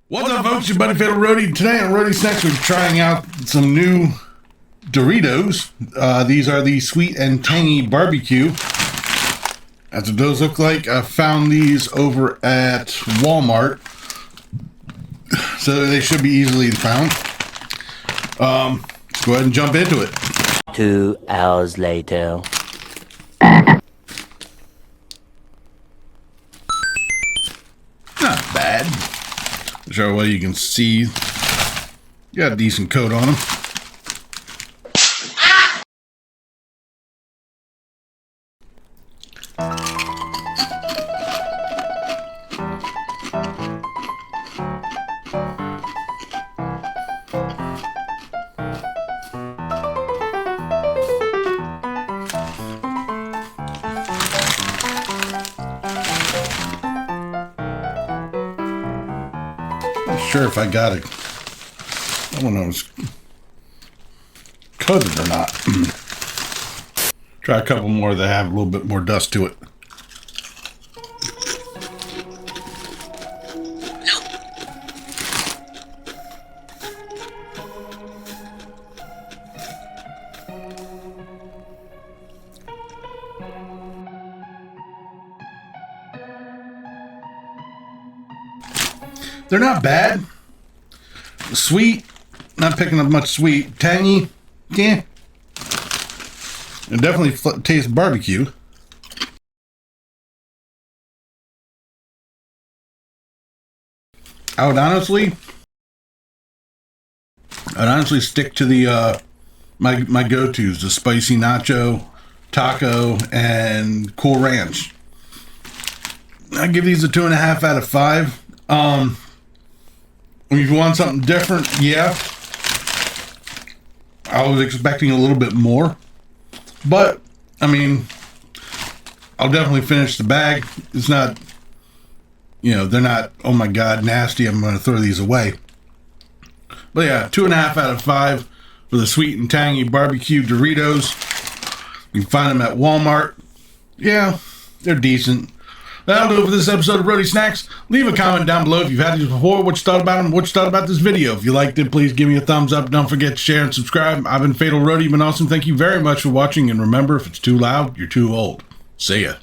What's up, folks? Your buddy Fatalroadie. Today on Roadie Snacks, we're trying out some new Doritos. These are the sweet and tangy barbecue. That's what those look like. I found these over at Walmart, so they should be easily found. Let's go ahead and jump into it. 2 hours later. Not bad. Show what you can see. Got a decent coat on them. Not sure if I got it. I don't know if it's coated or not. Try a couple more that have a little bit more dust to it. They're not bad. Sweet, not picking up much sweet. Tangy, yeah. It definitely tastes barbecue. I would honestly stick to the my go-tos: the spicy nacho, taco, and Cool Ranch. I give these a 2.5 out of 5. If you want something different, yeah. I was expecting a little bit more. But, I mean, I'll definitely finish the bag. It's not, they're not, oh my God, nasty. I'm going to throw these away. But yeah, 2.5 out of 5 for the sweet and tangy barbecue Doritos. You can find them at Walmart. Yeah, they're decent. That'll do it for this episode of Roadie Snacks. Leave a comment down below if you've had these before, what you thought about them, what you thought about this video. If you liked it, please give me a thumbs up. Don't forget to share and subscribe. I've been Fatalroadie. You've been awesome. Thank you very much for watching. And remember, if it's too loud, you're too old. See ya.